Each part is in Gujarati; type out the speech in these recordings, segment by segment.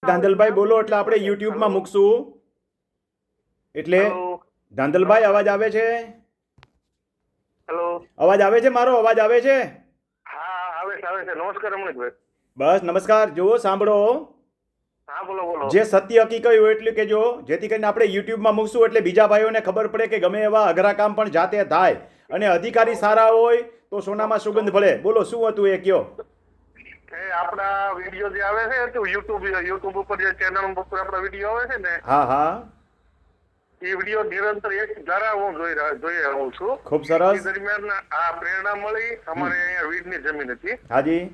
ધાંધલભાઈ બોલો એટલે આપણે યુટ્યુબમાં મૂકશું. એટલે ધાંધલભાઈ અવાજ આવે છે? હેલો, અવાજ આવે છે? મારો અવાજ આવે છે? હા આવે છે. નમસ્કાર રમણીકભાઈ. બસ નમસ્કાર. જુઓ સાંભળો, હા બોલો. જે સત્ય હકીકત હોય એટલું કહેજો, જેથી કરીને આપણે યુટ્યુબમાં મૂકશું એટલે બીજા ભાઈઓને ખબર પડે કે ગમે એવા અઘરા કામ પણ જાતે થાય, અને અધિકારી સારા હોય તો સોનામાં સુગંધ ભળે. બોલો શું હતું એ કયો. એ આપણા વિડીયો જે આવે છે તો યુટ્યુબ ઉપર જે ચેનલ ઉપર આપણા વિડીયો આવે છે ને, હા, એ વિડીયો નિરંતર એક ધારા હું જોઈ રહું છું. ખૂબ સરસ. એ દરમિયાન આ પ્રેરણા મળી. અમારે અહીંયા વીજની જમીન હતી, હાજી.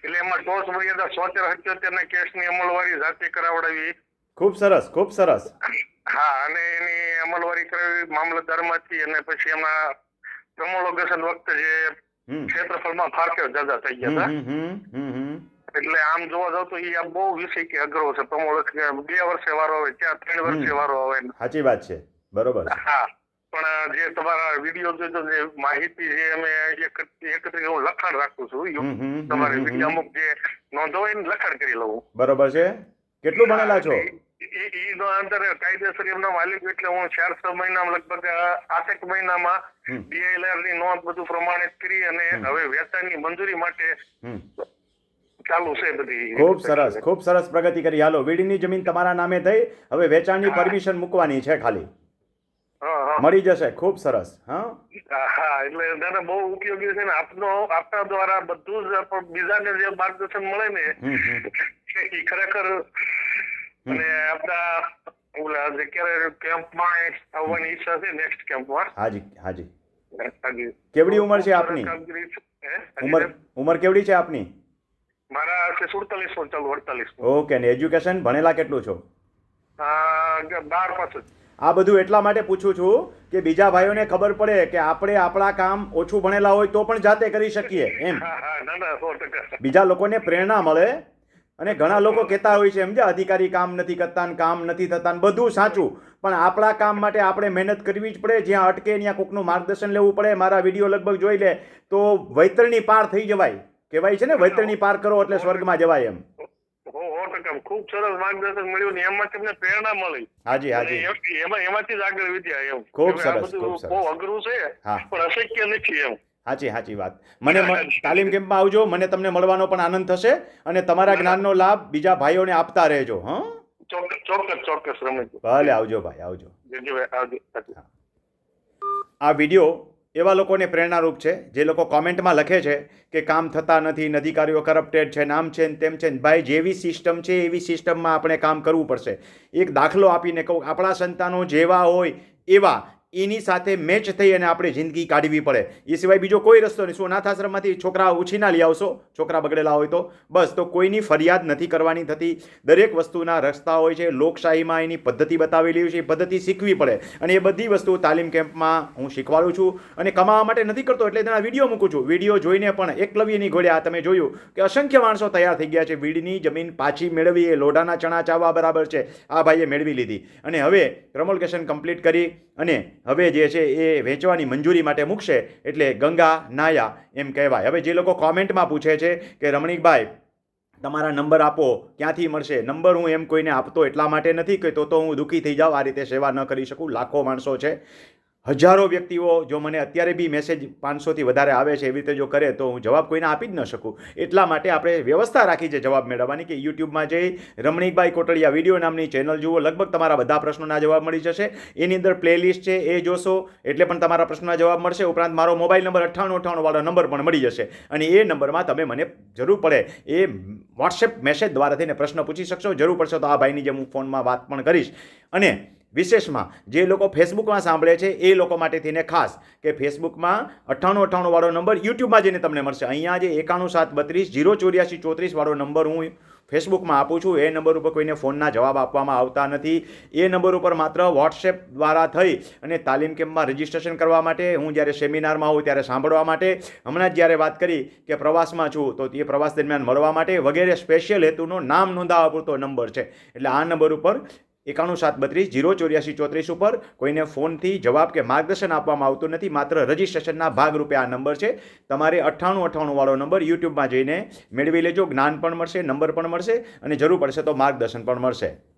એટલે એમાં ટોચ મર્યાદા 77 ના કેસની અમલવારી જાતે કરાવડાવી. ખૂબ સરસ, ખૂબ સરસ. હા, અને એની અમલવારી કરાવી મામલતદારમાંથી, અને પછી એમાં પ્રોમોલોગેશન વખતે જે ક્ષેત્રફળમાં ફારકે જાજા થઈ ગયા હતા. એટલે આમ જોવા જાવ તો એ બહુ વિષય કે અઘરો છે. પ્રોમોલોગેશન 2 વર્ષે વારો આવે, ત્યાં 3 વર્ષે વારો આવે. સાચી વાત છે, બરોબર. હા, પણ જે તમારા વિડીયો જોઈ જે માહિતી જે અમે એકત્રિત હું લખાણ રાખું છું, તમારી વિડીયો અમુક જે નોંધો એને લખાણ કરી લઉં. બરોબર છે. કેટલું ભણેલા છો? નો અંદર કાયદેસર એમના માલિક, એટલે હું 4-6 મહિનામાં લગભગ 8 મહિનામાં DLR ની નોંધ બધું પ્રમાણિત કરી, અને હવે વેચાણની મંજૂરી માટે ચાલુ છે બધી. ખૂબ સરસ, ખૂબ સરસ પ્રગતિ કરી. હાલો, વીડીની જમીન તમારા નામે થઈ, હવે વેચાણની પરમિશન મૂકવાની છે ખાલી, મળી જશે. ખૂબ સરસ. હા, એટલે દાદા બહુ ઉપયોગી છે ને આપના દ્વારા બધું જ બીજાને જે માર્ગદર્શન મળે ને એ ખરેખર. અને આપણા ઓલા જે ક્યારે કેમ્પમાં આવવાની ઈચ્છા છે, નેક્સ્ટ કેમ્પમાં. હાજી. કેવડી ઉંમર છે આપની? ઉંમર કેવડી છે આપની? મારા 47 ચાલુ 48. ઓકે. ને એજ્યુકેશન ભણેલા કેટલું છો? 12 પાસ. આ બધું એટલા માટે પૂછું છું કે બીજા ભાઈઓને ખબર પડે કે આપણે આપણા કામ ઓછું ભણેલા હોય તો પણ જાતે કરી શકીએ એમ. બીજા લોકોને પ્રેરણા મળે. અને ઘણા લોકો કહેતા હોય છે સમજ્યા, અધિકારી કામ નથી કરતા, કામ નથી થતા, બધું સાચું, પણ આપણા કામ માટે આપણે મહેનત કરવી જ પડે. જ્યાં અટકે ત્યાં કોકનું માર્ગદર્શન લેવું પડે. મારા વિડીયો લગભગ જોઈ લે તો વૈતરણી પાર થઈ જવાય. કહેવાય છે ને, વૈતરણી પાર કરો એટલે સ્વર્ગમાં જવાય એમ. ખૂબ સરસ માર્ગદર્શન મળ્યું ને એમાં તમને પ્રેરણા મળી. હાજી. એમાંથી જ આગળ વધ્યા એમ. ખૂબ સરસ. બહુ અઘરું છે પણ અશક્ય નથી એમ. સાચી વાત. મને તાલીમ કેમ્પમાં આવજો, મને તમને મળવાનો પણ આનંદ થશે, અને તમારા જ્ઞાનનો લાભ બીજા ભાઈઓને આપતા રહેજો. ચોક્કસ રમેશ. ભલે, આવજો ભાઈ, આવજો. આ વિડીયો એવા લોકોને પ્રેરણારૂપ છે જે લોકો કોમેન્ટમાં લખે છે કે કામ થતા નથી, અધિકારીઓ કરપ્ટેડ છે, નામ છે તેમ છે. ભાઈ, જેવી સિસ્ટમ છે એવી સિસ્ટમમાં આપણે કામ કરવું પડશે. એક દાખલો આપીને કહું, આપણા સંતાનો જેવા હોય એવા એની સાથે મેચ થઈ અને આપણે જિંદગી કાઢવી પડે. એ સિવાય બીજો કોઈ રસ્તો નહીં. શું અનાથાશ્રમમાંથી છોકરા ઉછીના લઈ આવશો? છોકરા બગડેલા હોય તો બસ. તો કોઈની ફરિયાદ નથી કરવાની થતી. દરેક વસ્તુના રસ્તા હોય છે. લોકશાહીમાં એની પદ્ધતિ બતાવેલી હોય છે, એ પદ્ધતિ શીખવી પડે. અને એ બધી વસ્તુ તાલીમ કેમ્પમાં હું શીખવાડું છું. અને કમાવા માટે નથી કરતો એટલે તેના વિડીયો મૂકું છું. વિડીયો જોઈને પણ એકલવ્યની ઘોડે આ તમે જોયું કે અસંખ્ય માણસો તૈયાર થઈ ગયા છે. વીડની જમીન પાછી મેળવી, એ લોઢાના ચણા ચાવવા બરાબર છે. આ ભાઈએ મેળવી લીધી, અને હવે પ્રમોલ્ગેશન કમ્પ્લીટ કરી, અને હવે જે છે એ વેચવાની મંજૂરી માટે મૂકશે. એટલે ગંગા નાયા એમ કહેવાય. હવે જે લોકો કોમેન્ટમાં પૂછે છે કે રમણીકભાઈ તમારા નંબર આપો, ક્યાંથી મળશે? નંબર હું એમ કોઈને આપતો એટલા માટે નથી કે તો હું દુઃખી થઈ જાઉં, આ રીતે સેવા ન કરી શકું. લાખો માણસો છે, હજારો વ્યક્તિઓ જો મને અત્યારે બી મેસેજ 500થી વધારે આવે છે, એવી રીતે જો કરે તો હું જવાબ કોઈને આપી જ ન શકું. એટલા માટે આપણે વ્યવસ્થા રાખી છે જવાબ મેળવવાની કે યુટ્યુબમાં જઈ રમણીકભાઈ કોટડિયા વિડીયો નામની ચેનલ જુઓ. લગભગ તમારા બધા પ્રશ્નોના જવાબ મળી જશે. એની અંદર પ્લેલિસ્ટ છે, એ જોશો એટલે પણ તમારા પ્રશ્નોના જવાબ મળશે. ઉપરાંત મારો મોબાઈલ નંબર 9898 વાળો નંબર પણ મળી જશે, અને એ નંબરમાં તમે મને જરૂર પડે એ વોટ્સએપ મેસેજ દ્વારા થઈને પ્રશ્ન પૂછી શકશો. જરૂર પડશે તો આ ભાઈની જેમ હું ફોનમાં વાત પણ કરીશ. અને વિશેષમાં જે લોકો ફેસબુકમાં સાંભળે છે એ લોકો માટે થઈને ખાસ કે ફેસબુકમાં 9898 વાળો નંબર યુટ્યુબમાં જઈને તમને મળશે. અહીંયા જે 9172308434 વાળો નંબર હું ફેસબુકમાં આપું છું, એ નંબર ઉપર કોઈને ફોનના જવાબ આપવામાં આવતા નથી. એ નંબર ઉપર માત્ર વોટ્સએપ દ્વારા થઈ અને તાલીમ કેમ્પમાં રજીસ્ટ્રેશન કરવા માટે, હું જ્યારે સેમિનારમાં હોઉં ત્યારે સાંભળવા માટે, હમણાં જ જ્યારે વાત કરી કે પ્રવાસમાં છું તો એ પ્રવાસ દરમિયાન મળવા માટે વગેરે સ્પેશિયલ હેતુનો નામ નોંધાવવા પૂરતો નંબર છે. એટલે આ નંબર ઉપર 9173008434 ઉપર કોઈને ફોનથી જવાબ કે માર્ગદર્શન આપવામાં આવતું નથી, માત્ર રજિસ્ટ્રેશનના ભાગરૂપે આ નંબર છે. તમારે 9898 વાળો નંબર યુટ્યુબમાં જઈને મેળવી લેજો. જ્ઞાન પણ મળશે, નંબર પણ મળશે અને જરૂર પડશે તો માર્ગદર્શન પણ મળશે.